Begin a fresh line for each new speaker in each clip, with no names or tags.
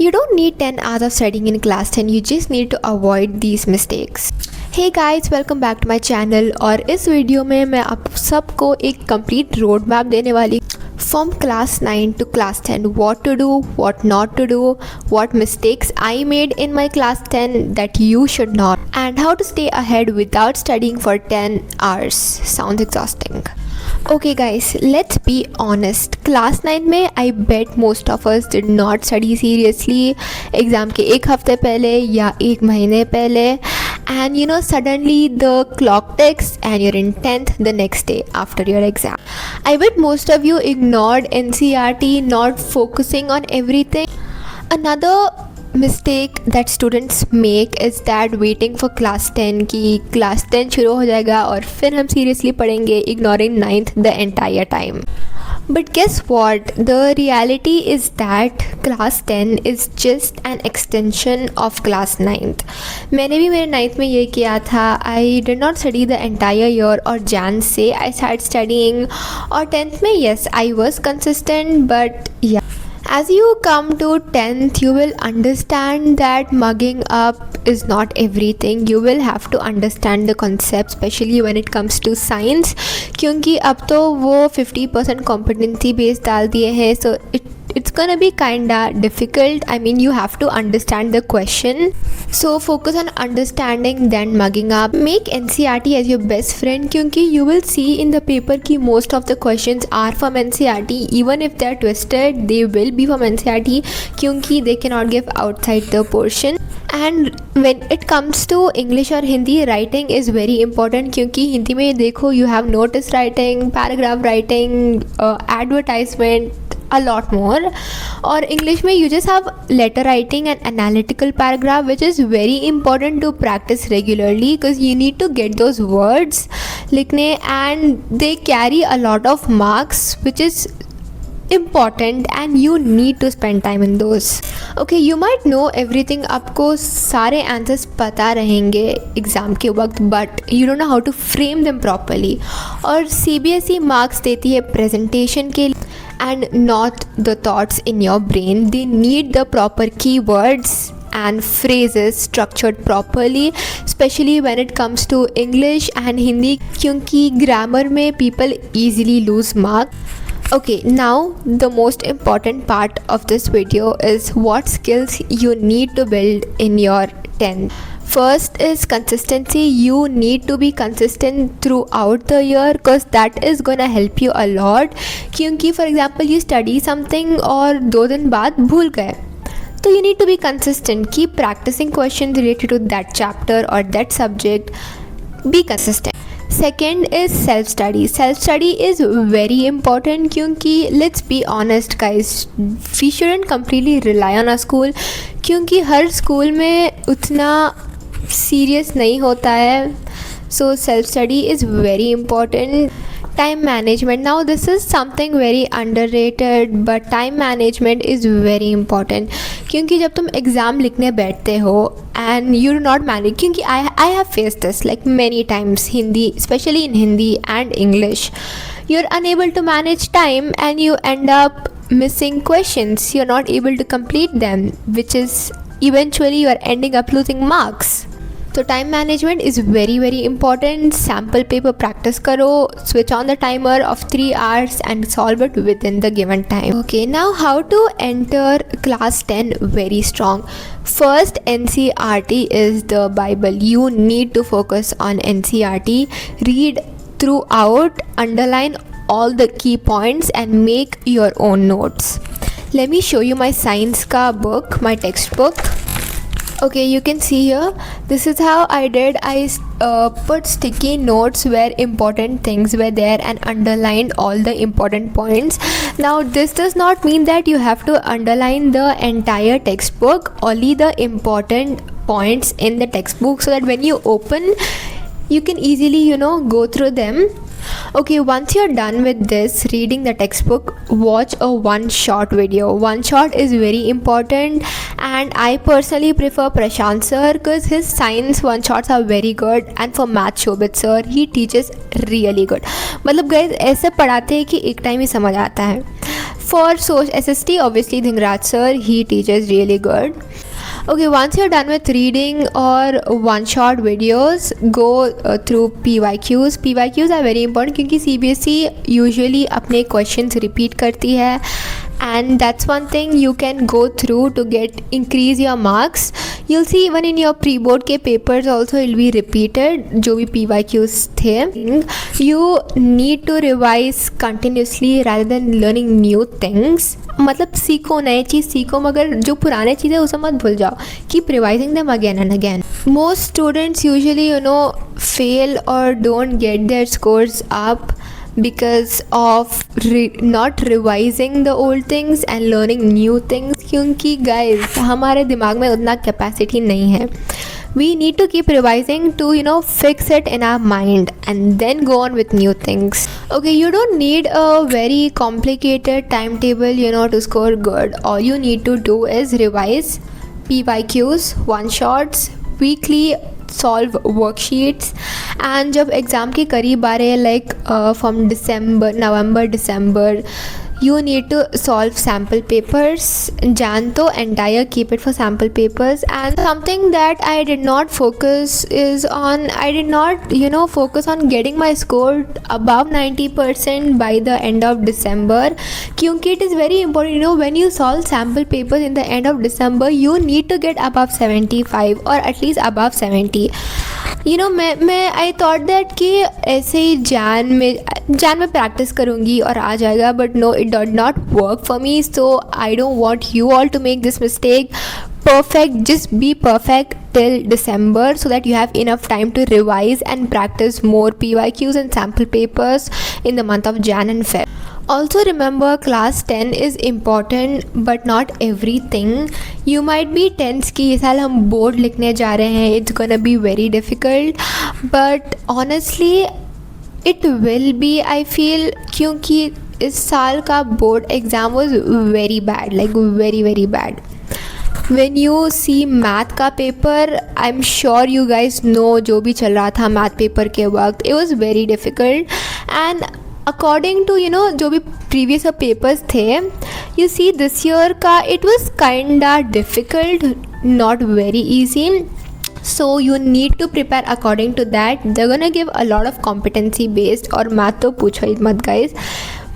You don't need 10 hours of studying in class 10, you just need to avoid these mistakes. Hey guys, welcome back to my channel. और इस video में मैं आप सबको एक complete road map देने वाली from class 9 to class 10, what to do, what not to do, what mistakes I made in my class 10 that you should not, and how to stay ahead without studying for 10 hours. Sounds exhausting. Okay guys, let's be honest. Class 9 में I bet most of us did not study seriously. Exam के एक हफ्ते पहले या एक महीने पहले, and you know suddenly the clock ticks and you're in 10th the next day after your exam. I bet most of you ignored NCERT, not focusing on everything. Another mistake that students make is that waiting for class 10 कि class 10 शुरू हो जाएगा और फिर हम seriously पढ़ेंगे, ignoring 9th the entire time. But guess what? The reality is that class 10 is just an extension of class 9th. मैंने भी मेरे 9th में ये किया था. I did not study the entire year और Jan से I started studying. और 10th में yes I was consistent, but yeah. As you come to 10th, you will understand that mugging up is not everything. You will have to understand the concept, especially when it comes to science. क्योंकि अब तो वो 50% competency based डाल दिए हैं, so it's gonna be kinda difficult. I mean, you have to understand the question. So focus on understanding then mugging up. Make NCERT as your best friend क्योंकि you will see in the paper कि most of the questions are from NCERT. Even if they're twisted, they will be from NCERT क्योंकि they cannot give outside the portion. And when it comes to English और Hindi, writing is very important क्योंकि हिंदी में देखो you have notice writing, paragraph writing, advertisement, a lot more. Or English में you just have letter writing and analytical paragraph, which is very important to practice regularly because you need to get those words लिखने, and they carry a lot of marks, which is important and you need to spend time in those. Okay, you might know everything, आपको सारे answers पता रहेंगे exam के वक्त, but you don't know how to frame them properly. और CBSE marks देती है presentation के लिए and not the thoughts in your brain. They need the proper keywords and phrases structured properly, especially when it comes to English and Hindi क्योंकि grammar में people easily lose marks. Okay, now the most important part of this video is what skills you need to build in your 10th. First is consistency. You need to be consistent throughout the year because that is gonna help you a lot. क्योंकि for example you study something और 2 दिन बाद भूल गए, तो you need to be consistent. Keep practicing questions related to that chapter or that subject. Be consistent. Second is self study. Self study is very important क्योंकि let's be honest guys, we shouldn't completely rely on our school क्योंकि हर school में उतना serious नहीं होता है. So self study is very important. Time management. Now this is something very underrated, but time management is very important क्योंकि जब तुम exam लिखने बैठते हो and you do not manage, क्योंकि I have faced this like many times, Hindi, especially in Hindi and English, you're unable to manage time and you end up missing questions. You're not able to complete them, which is eventually you're ending up losing marks. So time management is very important. Sample paper practice करो, switch on the timer of 3 hours and solve it within the given time. Okay, now how to enter class 10 very strong. First, NCERT is the Bible. You need to focus on NCERT. Read throughout, underline all the key points and make your own notes. Let me show you my science ka book, my textbook. Okay, you can see here, this is how I did. I put sticky notes where important things were there and underlined all the important points. Now this does not mean that you have to underline the entire textbook, only the important points in the textbook so that when you open you can easily go through them. Okay, once you're done with this reading the textbook, watch a one shot video. One shot is very important and I personally prefer Prashant sir because his science one shots are very good, and for math Shobit sir, he teaches really good. मतलब guys ऐसे पढ़ाते हैं कि एक time ही समझ आता है. For Soch SST, obviously Dhingraj sir, he teaches really good. Okay, once you're done with reading or one-shot videos, go through PYQs. PYQs are very important क्योंकि CBSE usually अपने questions repeat करती है, and that's one thing you can go through to get increase your marks. You'll see even in your pre-board के papers also it will be repeated जो भी PYQs थे. You need to revise continuously rather than learning new things. मतलब सीखो, नए चीज़ सीखो, मगर जो पुराने चीज़ें उसे मत भूल जाओ. Keep revising them again and again. Most students usually fail or don't get their scores up because of not revising the old things and learning new things. क्योंकि guys हमारे दिमाग में उतना capacity नहीं है. We need to keep revising to fix it in our mind and then go on with new things. Okay, you don't need a very complicated timetable to score good. All you need to do is revise PYQs, one shots, weekly solve worksheets, and जब exam के करीब आ रहे हैं like from November, December, you need to solve sample papers. Jan to entire keep it for sample papers. And something that I did not focus is on, I did not focus on getting my score above 90% by the end of December, क्योंकि it is very important when you solve sample papers in the end of December, you need to get above 75 or at least above 70. मैं I thought that कि ऐसे ही जान में practice करूँगी और आ जाएगा, but no, it does not work for me. So I don't want you all to make this mistake. Perfect, just be perfect till December so that you have enough time to revise and practice more PYQs and sample papers in the month of Jan and Feb. Also remember, class 10 is important but not everything. You might be tense कि इस साल हम board लिखने जा रहे हैं, it's gonna be very difficult, but honestly it will be, I feel, क्योंकि इस साल का board exam was very bad, like very very bad. When you see math का paper, I'm sure you guys know जो भी चल रहा था math पेपर के वक्त, it was very difficult. And according to जो भी previous papers थे, you see this year का it was kinda difficult, not very easy. So you need to prepare according to that. They're gonna give a lot of competency based, और math तो पूछो ही मत guys.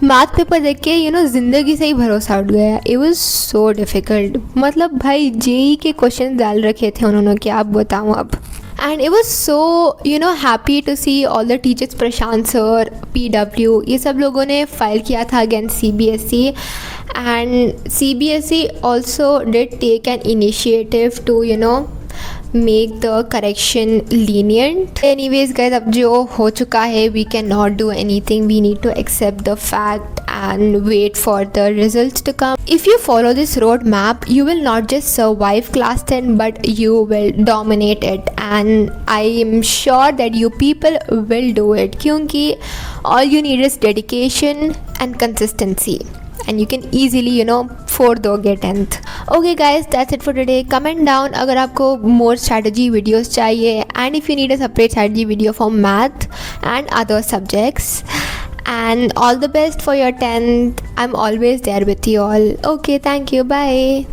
Math paper देख के ज़िंदगी से ही भरोसा उठ गया. It was so difficult. मतलब भाई जेई के क्वेश्चन डाल रखे थे उन्होंने, क्या आप बताऊँ अब. And it was so happy to see all the teachers, Prashant sir, PW, ये सब लोगों ने फाइल किया था against CBSE. And CBSE also did take an initiative to make the correction lenient. Anyways guys, अब जो हो चुका है, we cannot do anything. We need to accept the fact and wait for the results to come. If you follow this roadmap, you will not just survive class 10 but you will dominate it, and I am sure that you people will do it क्योंकि all you need is dedication and consistency, and you can easily 4th or get 10th. Okay guys, that's it for today. Comment down अगर आपको more strategy videos चाहिए, and if you need a separate strategy video for math and other subjects. And all the best for your 10th. I'm always there with you all. Okay, thank you, bye.